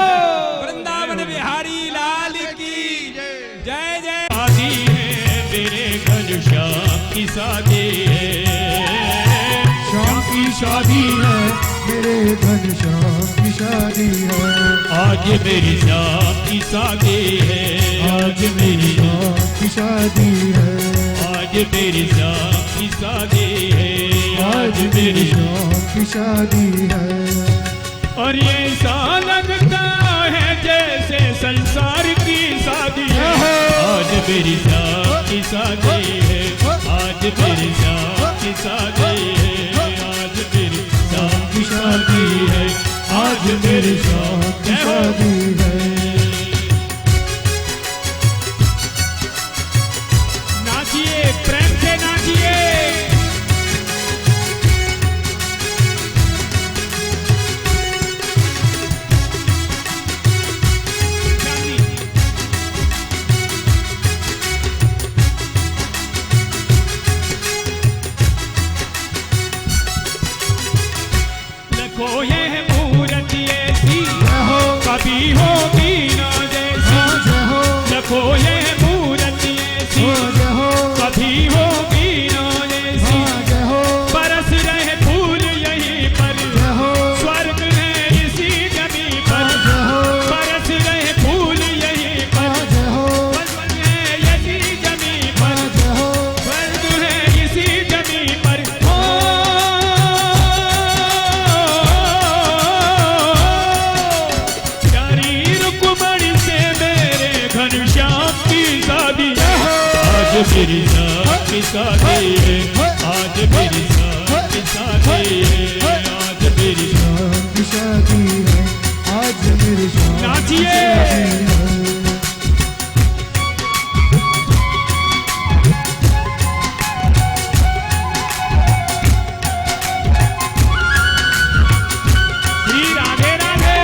वृंदावन बिहारी लाल की जय जय। शादी है मेरे घनश्याम की शादी है, श्याम की शादी है, मेरे घनश्याम की शादी है। आज मेरी श्याम की शादी है, आज मेरी श्याम की शादी है, आज मेरी श्याम की शादी है, आज मेरी श्याम की शादी है। और ये ऐसा लगता है जैसे संसार की शादी है। आज मेरी श्याम की शादी है, आज मेरी श्याम की शादी है, आज मेरी श्याम की शादी है, आज मेरी श्याम की शादी है। नाचिए, प्रेम से नाचिए। देखो ये मूरत ऐसी कभी होगी ना जैसी। देखो ये मूरत ऐसी कभी होगी ना जैसी। बरस रहे फूल यहीं पर, स्वर्ग है इसी जमीन पर। बरस रहे फूल यहीं पर, स्वर्ग है इसी जमीन पर, स्वर्ग है इसी जमीन पर। प्यारी रुक्मिणी से मेरे घनश्याम की शादी है। आज मेरी श्याम की शादी है, आज मेरी श्याम की शादी है, आज मेरी श्याम की शादी है, आज मेरी श्याम की नाचिए। शादी है। श्री राधे राधे।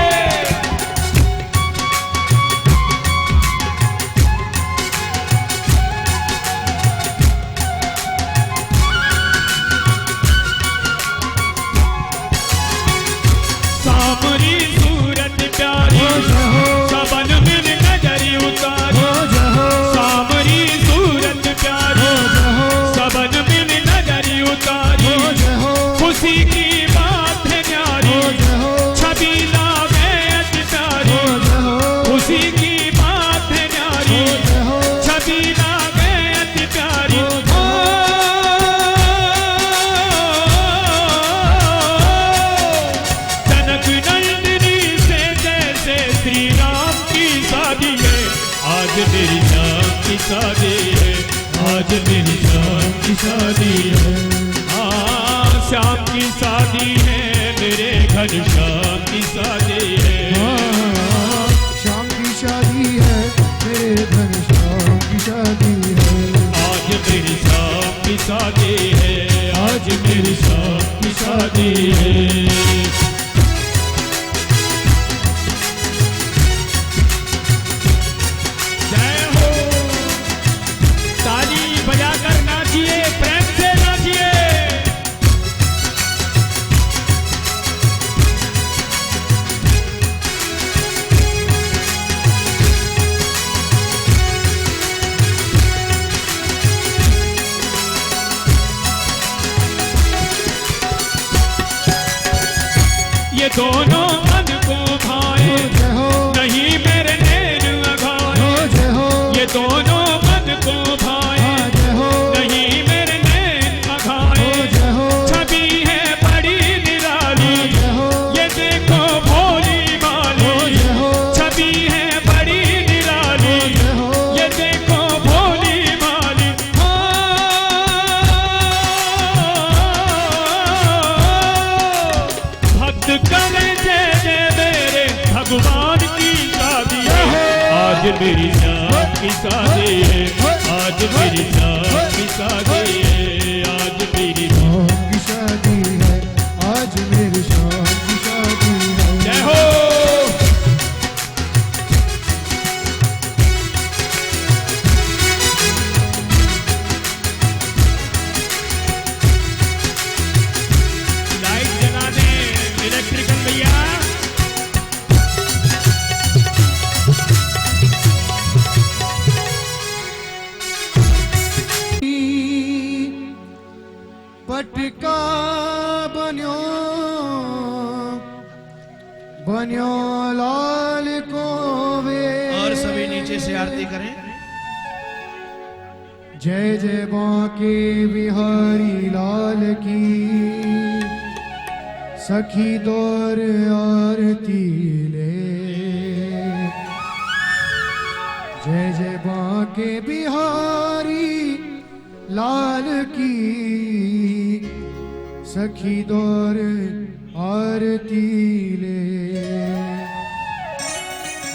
शादी है। हाँ श्याम की शादी है, मेरे घर श्याम की शादी है। हाँ, शाम की शादी है, मेरे घर शाम की शादी है। आज मेरी श्याम की शादी है, आज मेरी श्याम की शादी है। जय हो, ताली बजाकर नाचिए, प्रेम से नाचिए। ये दोनों मन को भाए, जय हो, नहीं मेरे नैन अघाए। जय हो, ये दोनों मन को भाए, जय हो, नहीं मेरे नैन अघाए। जय हो, छवि है बड़ी निराली, जय हो, ये देखो भोली भाली। जय हो, छवि है बड़ी निराली, जय हो, ये देखो भोली भाली। भक्त करे जय जय मेरे भगवान की शादी है। आज मेरी श्याम की शादी है, आज मेरी श्याम की शादी है। आज मेरी शाम की शादी है, आज मेरी शाम की शादी है। जय हो। लाइट जला दे इलेक्ट्रिकल भैया। पटका बन्यो बन्यो लाल को वे। और सभी नीचे से आरती करें। जय जय बांके बिहारी लाल की, सखी दौर आरती ले। जय जय बांके बिहारी लाल की, सखी दौर आरती ले।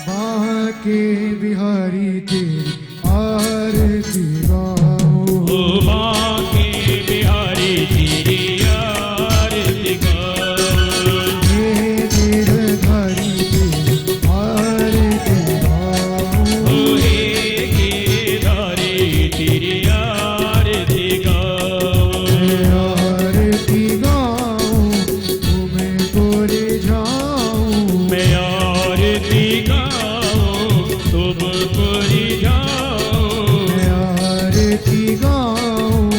बांके बिहारी तेरी आरती गाऊं। ओ बांके बिहारी तेरी आरती गाऊं। हे गिरधारी तेरी आरती गाऊं। ओ हे गिरधारी तेरी आरती गाऊं। आरती गाऊं, तुम्हें कोरे जाऊं। मैं आरती गाऊं, तुम पूरी जाऊं। मैं आरती गाऊं,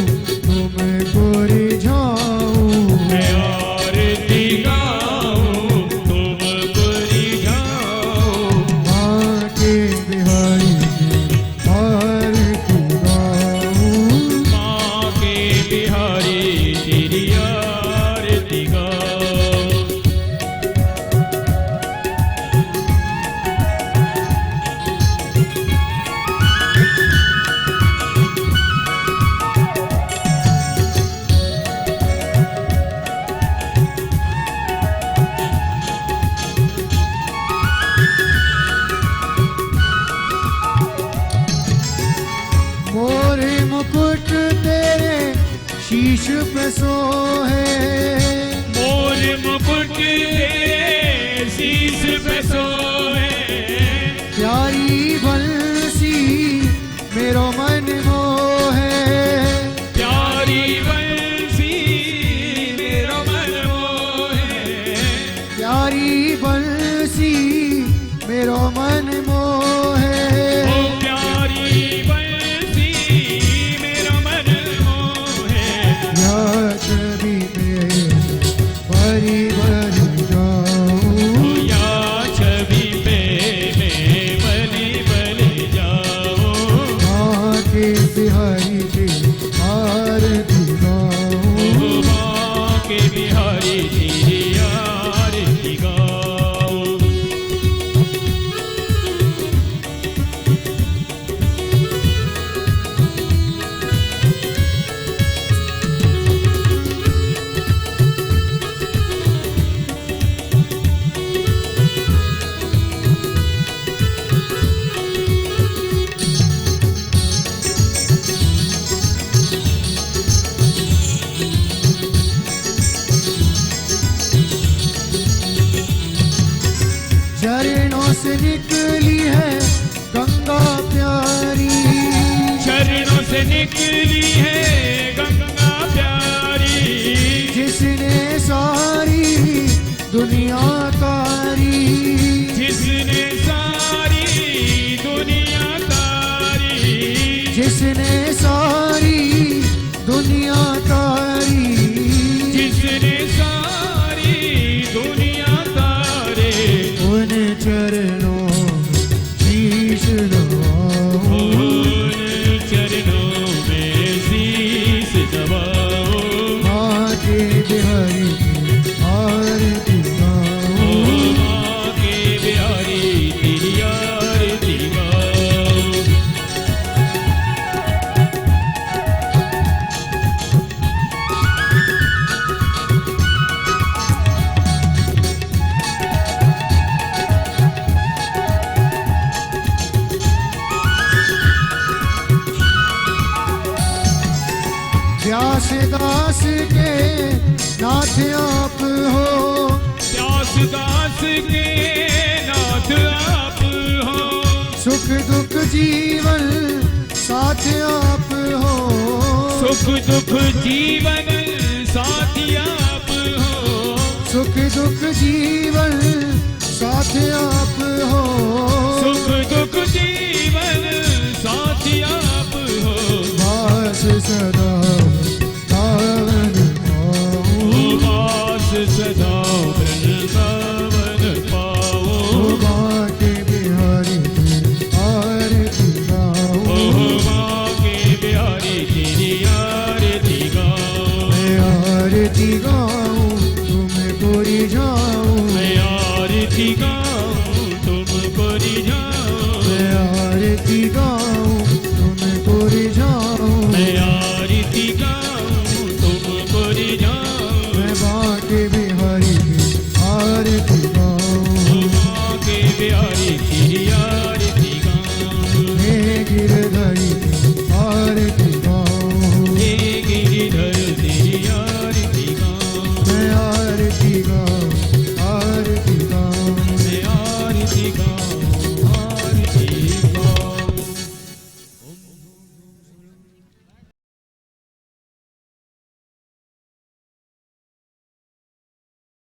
तुम्हें कोरे जाऊं। मैं आरती गाऊं, तुम पूरी जाऊं। बांके बिहारी तेरी आरती गाऊं। बांके बिहारी तेरी आरती गाऊं। मोरे मुकुट तेरे शीश पे सोहे। मोर मुकुट तेरे शीश पे सोए। प्यारी बंसी मेरो मन मोहे। प्यारी बंसी मेरो मन मोहे। प्यारी बंसी मेरो मन मोहे। ओ प्यारी बंसी मेरो मन मोहे। या छवि में भरी भरी जाऊं। या छवि चरणों से निकली है गंगा प्यारी, चरणों से निकली है गंगा प्यारी, जिसने सारी दुनिया तारी, जिसने सारी दुनिया तारी, जिसने सारी दुनिया तारी, जिसने सारी दुनिया तारे। उन चरणों में शीश नवाऊं, उन चरणों में शीश नवाओ, माँ के बिहारी की आरती गाऊं, माँ के बिहारी तेरी आरती गाओ। व्यास दास के नाथ आप हो, प्यास दास के नाथ आप हो, सुख दुख जीवन साथ आप हो, सुख दुख जीवन साथी आप हो, सुख दुख जीवन साथ आप हो, सुख दुख जीवन साथी आप हो। वास सदा पावन पाऊं, वास सदा वृंदावन पाओ, माँ के बिहारी की आरती गाऊं, माँ के बिहारी तेरी आरती गाओ। मैं आरती गाऊं तुम्हें पूरी जाऊं।